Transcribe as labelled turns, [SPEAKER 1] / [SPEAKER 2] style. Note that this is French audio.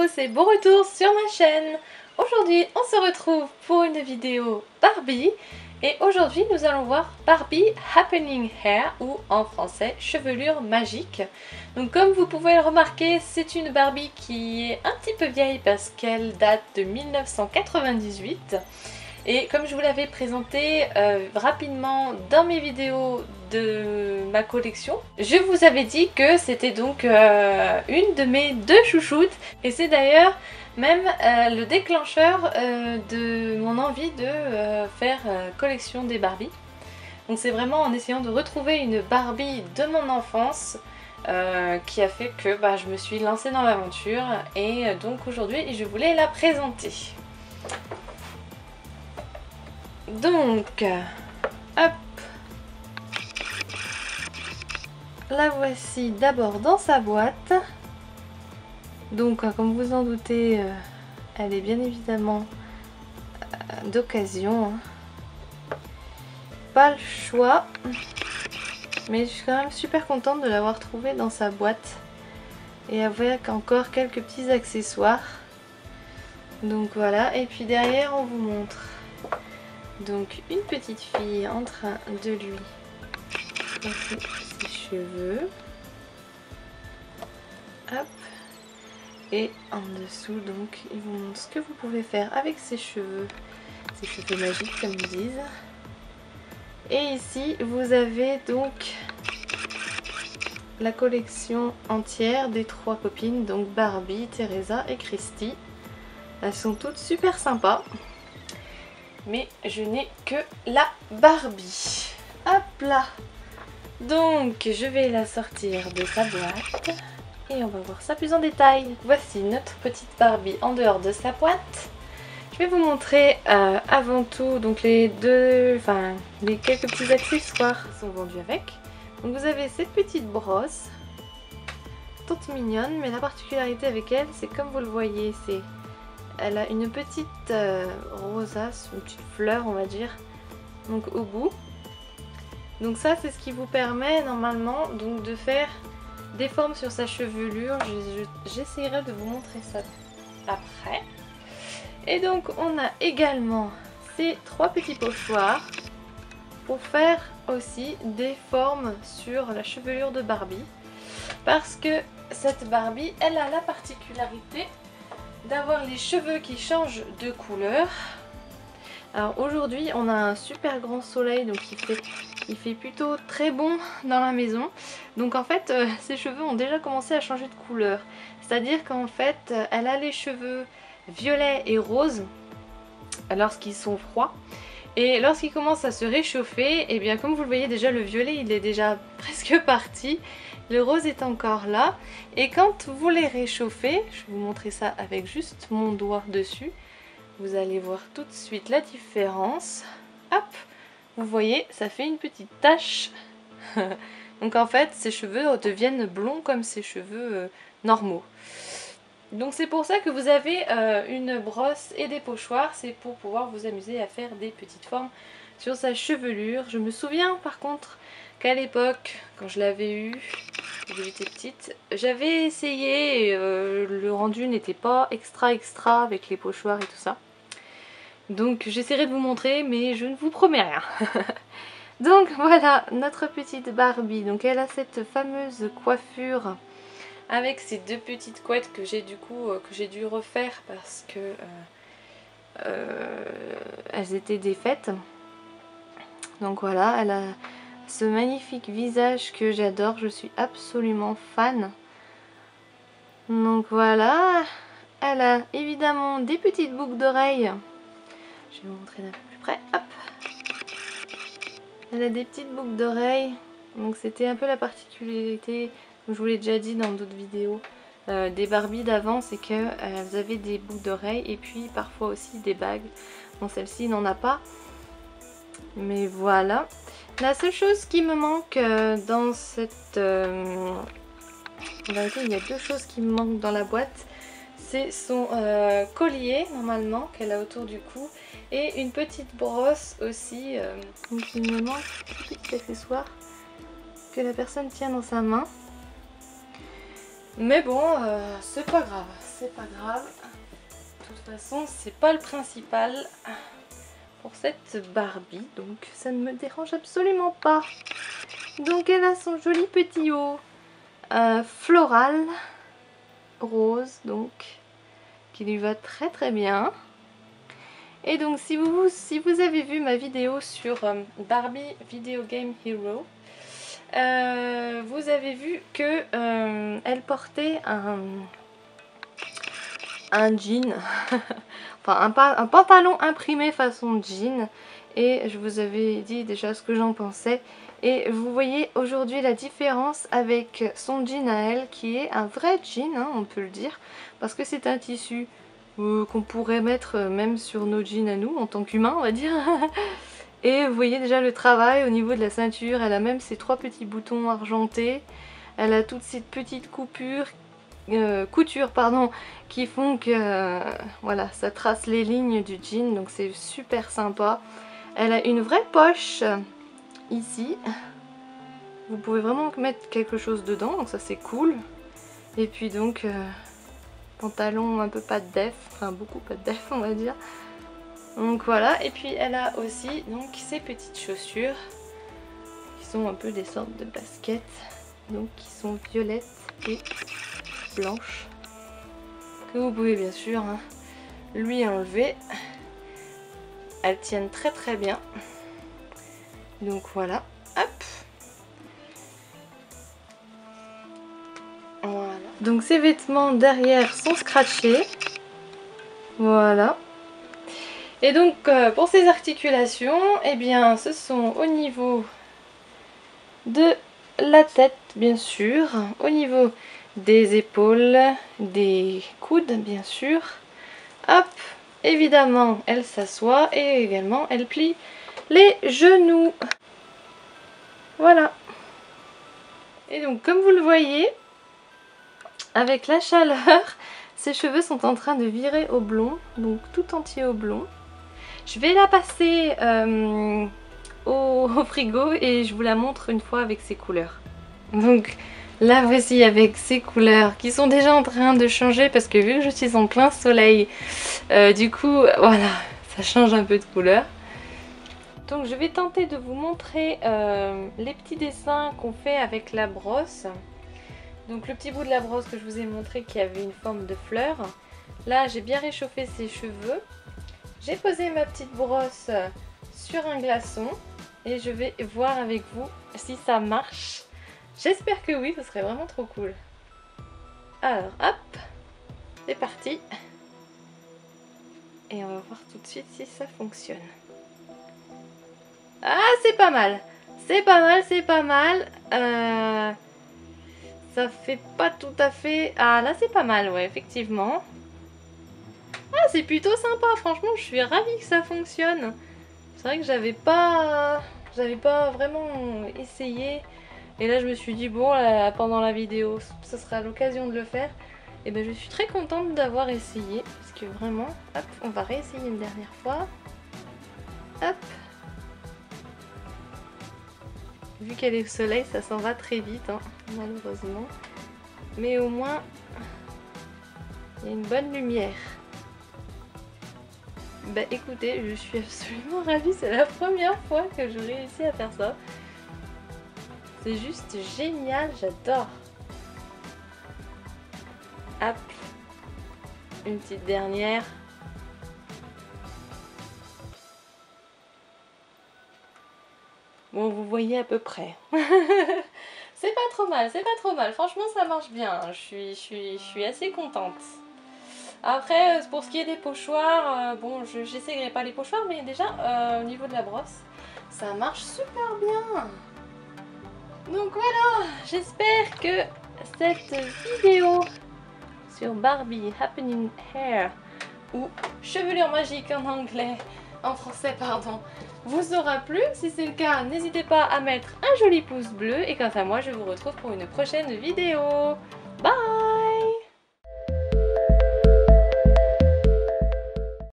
[SPEAKER 1] tous et bon retour sur ma chaîne. Aujourd'hui on se retrouve pour une vidéo Barbie et aujourd'hui nous allons voir Barbie Happening Hair ou en français chevelure magique. Donc comme vous pouvez le remarquer, c'est une Barbie qui est un petit peu vieille parce qu'elle date de 1998. Et comme je vous l'avais présenté rapidement dans mes vidéos de ma collection, je vous avais dit que c'était donc une de mes deux chouchoutes. Et c'est d'ailleurs même le déclencheur de mon envie de faire collection des Barbies. Donc c'est vraiment en essayant de retrouver une Barbie de mon enfance qui a fait que je me suis lancée dans l'aventure. Et donc aujourd'hui je voulais la présenter. Donc, hop, la voici d'abord dans sa boîte. Donc, comme vous en doutez, elle est bien évidemment d'occasion. Pas le choix, mais je suis quand même super contente de l'avoir trouvée dans sa boîte et avec encore quelques petits accessoires. Donc voilà, et puis derrière on vous montre donc une petite fille en train de lui passer ses cheveux. Hop. Et en dessous donc il vous montre ce que vous pouvez faire avec ses cheveux magiques comme ils disent. Et ici vous avez donc la collection entière des trois copines, donc Barbie, Teresa et Christy. Elles sont toutes super sympas. Mais je n'ai que la Barbie. Hop là. Donc je vais la sortir de sa boîte et on va voir ça plus en détail. Voici notre petite Barbie en dehors de sa boîte. Je vais vous montrer avant tout donc les quelques petits accessoires qui sont vendus avec. Donc vous avez cette petite brosse, toute mignonne, mais la particularité avec elle, c'est comme vous le voyez, elle a une petite rosace, une petite fleur on va dire, donc au bout. Donc ça c'est ce qui vous permet normalement donc de faire des formes sur sa chevelure. J'essaierai de vous montrer ça après. Et donc on a également ces trois petits pochoirs pour faire aussi des formes sur la chevelure de Barbie. Parce que cette Barbie, elle a la particularité d'avoir les cheveux qui changent de couleur. Alors aujourd'hui on a un super grand soleil, donc il fait plutôt très bon dans la maison. Donc en fait ses cheveux ont déjà commencé à changer de couleur. C'est à dire qu'en fait elle a les cheveux violets et roses lorsqu'ils sont froids. Et lorsqu'ils commencent à se réchauffer, et bien comme vous le voyez déjà, le violet il est déjà presque parti. Le rose est encore là. Et quand vous les réchauffez, je vais vous montrer ça avec juste mon doigt dessus. Vous allez voir tout de suite la différence. Hop, vous voyez, ça fait une petite tache. Donc en fait, ses cheveux deviennent blonds comme ses cheveux normaux. Donc c'est pour ça que vous avez une brosse et des pochoirs. C'est pour pouvoir vous amuser à faire des petites formes sur sa chevelure. Je me souviens par contre qu'à l'époque, quand je l'avais eu, quand j'étais petite, j'avais essayé et le rendu n'était pas extra avec les pochoirs et tout ça. Donc j'essaierai de vous montrer, mais je ne vous promets rien. Donc voilà notre petite Barbie. Donc elle a cette fameuse coiffure avec ces deux petites couettes que j'ai dû refaire parce que elles étaient défaites. Donc voilà, elle a ce magnifique visage que j'adore, je suis absolument fan. Donc voilà, elle a évidemment des petites boucles d'oreilles. Je vais vous montrer d'un peu plus près. Hop. Elle a des petites boucles d'oreilles. Donc c'était un peu la particularité, comme je vous l'ai déjà dit dans d'autres vidéos, des Barbies d'avant, c'est qu'elles avaient des boucles d'oreilles et puis parfois aussi des bagues. Bon, celle-ci n'en a pas. Mais voilà. La seule chose qui me manque dans cette... En vérité, il y a deux choses qui me manquent dans la boîte. C'est son collier, normalement, qu'elle a autour du cou. Et une petite brosse aussi. Donc il me manque un petit accessoire que la personne tient dans sa main. Mais bon, c'est pas grave. c'est pas grave. De toute façon, c'est pas le principal pour cette Barbie, donc ça ne me dérange absolument pas. Donc elle a son joli petit haut floral, rose, donc qui lui va très très bien. Et donc si vous avez vu ma vidéo sur Barbie Video Game Hero, vous avez vu que elle portait un jean, enfin un pantalon imprimé façon jean, et je vous avais dit déjà ce que j'en pensais. Et vous voyez aujourd'hui la différence avec son jean à elle, qui est un vrai jean, hein, on peut le dire, parce que c'est un tissu qu'on pourrait mettre même sur nos jeans à nous en tant qu'humains, on va dire. Et vous voyez déjà le travail au niveau de la ceinture, elle a même ses 3 petits boutons argentés, elle a toutes ces petites coutures qui font que voilà, ça trace les lignes du jean, donc c'est super sympa. Elle a une vraie poche ici, vous pouvez vraiment mettre quelque chose dedans, donc ça c'est cool. Et puis donc pantalon un peu pas de def, enfin beaucoup pas de def on va dire. Donc voilà, et puis elle a aussi donc ces petites chaussures qui sont un peu des sortes de baskets, donc qui sont violettes et blanches, que vous pouvez bien sûr hein, lui enlever. Elles tiennent très très bien. Donc voilà, hop. Voilà. Donc ces vêtements derrière sont scratchés. Voilà. Et donc pour ces articulations, eh bien ce sont au niveau de la tête bien sûr, au niveau des épaules, des coudes bien sûr. Hop, évidemment elle s'assoit et également elle plie les genoux. Voilà. Et donc comme vous le voyez, avec la chaleur, ses cheveux sont en train de virer au blond, donc tout entier au blond. Je vais la passer au frigo et je vous la montre une fois avec ses couleurs. Donc là voici avec ses couleurs qui sont déjà en train de changer parce que vu que je suis en plein soleil, du coup voilà, ça change un peu de couleur. Donc je vais tenter de vous montrer les petits dessins qu'on fait avec la brosse. Donc le petit bout de la brosse que je vous ai montré qui avait une forme de fleur. Là j'ai bien réchauffé ses cheveux. J'ai posé ma petite brosse sur un glaçon et je vais voir avec vous si ça marche. J'espère que oui, ce serait vraiment trop cool. Alors hop, c'est parti. Et on va voir tout de suite si ça fonctionne. Ah, c'est pas mal. C'est pas mal, c'est pas mal. Ça fait pas tout à fait... Ah, là c'est pas mal, ouais, effectivement. Ah, c'est plutôt sympa, franchement, je suis ravie que ça fonctionne. C'est vrai que j'avais pas vraiment essayé. Et là, je me suis dit, bon, pendant la vidéo, ce sera l'occasion de le faire. Et ben, je suis très contente d'avoir essayé. Parce que vraiment, hop, on va réessayer une dernière fois. Hop. Vu qu'elle est au soleil, ça s'en va très vite, hein, malheureusement. Mais au moins, il y a une bonne lumière. Bah écoutez, je suis absolument ravie, c'est la première fois que je réussis à faire ça. C'est juste génial, j'adore. Hop, une petite dernière. Bon, vous voyez à peu près. C'est pas trop mal, c'est pas trop mal. Franchement, ça marche bien. Je suis assez contente. Après, pour ce qui est des pochoirs, bon, j'essayerai pas les pochoirs, mais déjà, au niveau de la brosse, ça marche super bien. Donc voilà, j'espère que cette vidéo sur Barbie Happening Hair, ou chevelure magique en anglais, en français pardon, vous aura plu. Si c'est le cas, n'hésitez pas à mettre un joli pouce bleu. Et quant à moi, je vous retrouve pour une prochaine vidéo.